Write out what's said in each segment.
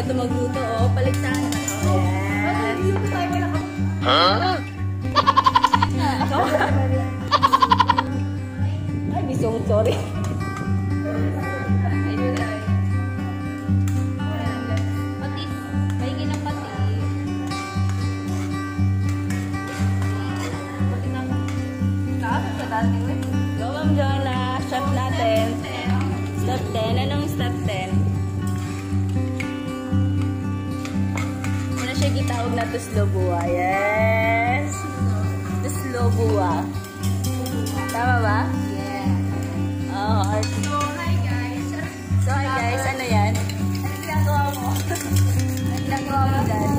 ito magluto. Oh, paligtaan naman. Oh, yes. Ay, bisong, sorry. Patis. Pahingi ng patis. Nakasap ka dati, we? Go, Ma'am Jonah. Chef natin. Step 10. Anong step 10? Muna siya gitawag na tuslobua. Yes. Tuslobua. Tama ba? Yeah. Oo. So, hi guys. So, hi guys. Ano yan? Ano ginagawa mo? Ano ginagawa mo dyan?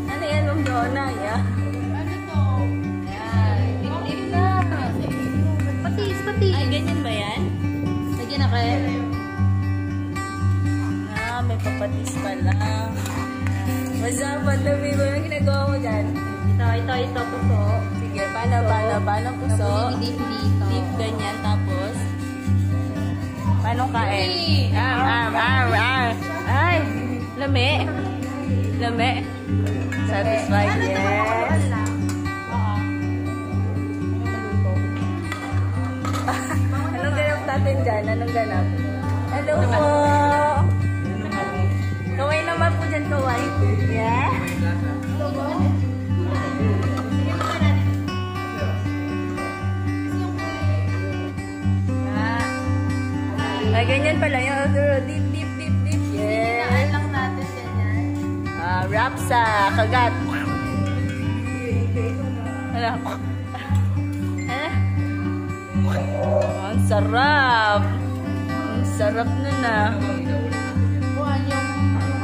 Ano yan, Ma'am Jonah? Yeah. Ano to? Ayan. Dip na. Patis, patis. Ay, ganyan ba yan? Lagyan na kayo. Ah, may papatis pala. What's up, Pandabi? Ano ginagawa mo dyan? Ito puso. Sige, paano puso? Dip dito. Deep ganyan, tapos paano kain? Hey! Arr. Ay, lami. Satisfied, yes. Anong ganap natin dyan? Anong ganap? Hello po. Kaway naman po dyan, kaway. Yeah? Ay, ganyan pala yung deep. Yes. Lang natin ganyan. Wrap sa kagat. Ano? Ang sarap. Ang sarap nun ah. Buwan yung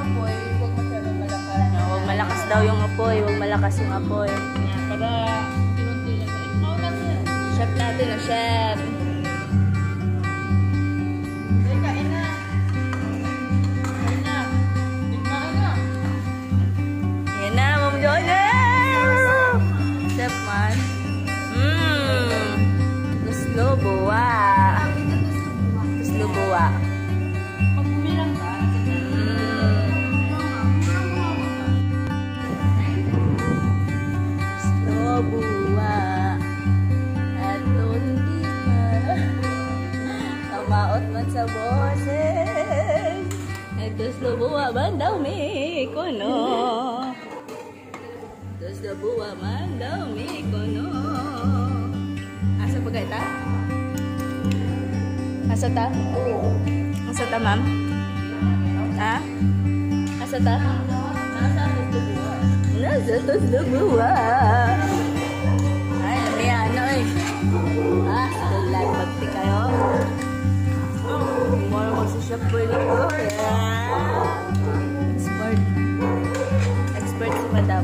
apoy, huwag masyadong malakas. Huwag malakas daw yung apoy. Huwag malakas yung apoy. Para tinunti lang na ikaw lang yan. Chef natin o chef. Kain na. Kain na. Tignan na. Yan na, Ma'am Jonah! Chef man. Tusloboa. Tusloboa. Pag bumilang ka, Tusloboa. At hindi ka kamaot man sa boses. Ay, tusloboa man daw may kono. Tusloboa man daw may kono. Asa ba kayo ta? Asa ta? Asa ta, ma'am? Ha? Asa ta? nasa tuslubuan. Nasa tusloboa. Ay, lamiyano eh. Still live magti kayo. Mura magsishop po nito. Yeah. Expert si madam.